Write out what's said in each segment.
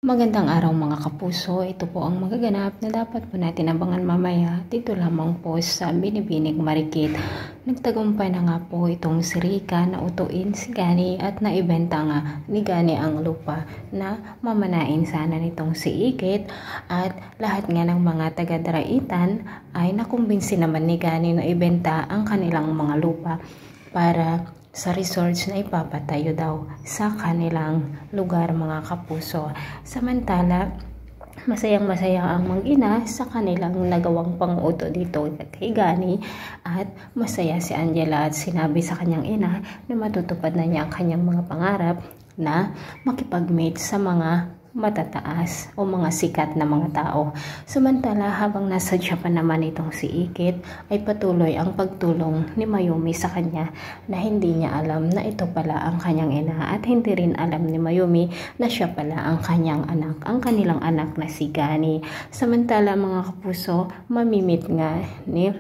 Magandang araw mga kapuso, ito po ang magaganap na dapat po natin abangan mamaya dito lamang po sa Binibining Marikit. Nagtagumpay na nga po itong si Rica na utuin si Gani at naibenta nga ni Gani ang lupa na mamanain sana nitong si Igit, at lahat nga ng mga taga-Daraitan ay nakumbinsi naman ni Gani na ibenta ang kanilang mga lupa para sa resorts na ipapatayo daw sa kanilang lugar mga kapuso. Samantala, masayang-masaya ang mag-ina sa kanilang nagawang pang-uto dito kay Gani, at masaya si Angela at sinabi sa kanyang ina na matutupad na niya ang kanyang mga pangarap na makipag-mate sa mga matataas o mga sikat na mga tao. Samantala, habang nasa Japan naman itong si Igit, ay patuloy ang pagtulong ni Mayumi sa kanya na hindi niya alam na ito pala ang kanyang ina, at hindi rin alam ni Mayumi na siya pala ang kanyang anak, ang kanilang anak na si Gani. Samantala mga kapuso, mamimit nga ni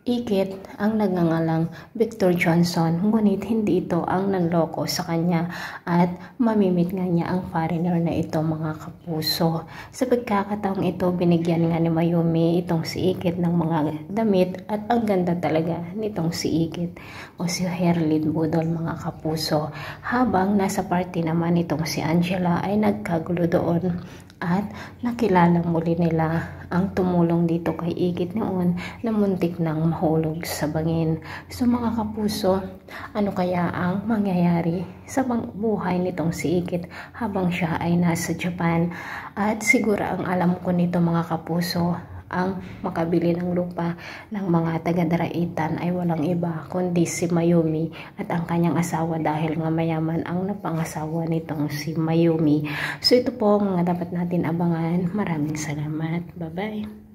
Igit ang nagngangalang Victor Johnson, ngunit hindi ito ang nanloko sa kanya, at mamimit nga niya ang foreigner na ito mga kapuso. Sa pagkakataong ito, binigyan nga ni Mayumi itong si Igit ng mga damit, at ang ganda talaga nitong si Igit o si Herlin Budol mga kapuso. Habang nasa party naman itong si Angela ay nagkagulo doon, at nakilala muli nila ang tumulong dito kay Igit noon na muntik nang mahulog sa bangin. So mga kapuso, ano kaya ang mangyayari sa buhay nitong si Igit habang siya ay nasa Japan? At siguro ang alam ko nito mga kapuso, ang makabili ng lupa ng mga taga-Daraitan ay walang iba kundi si Mayumi at ang kanyang asawa, dahil nga mayaman ang napangasawa nitong si Mayumi. So ito po ang mga dapat natin abangan. Maraming salamat. Bye-bye.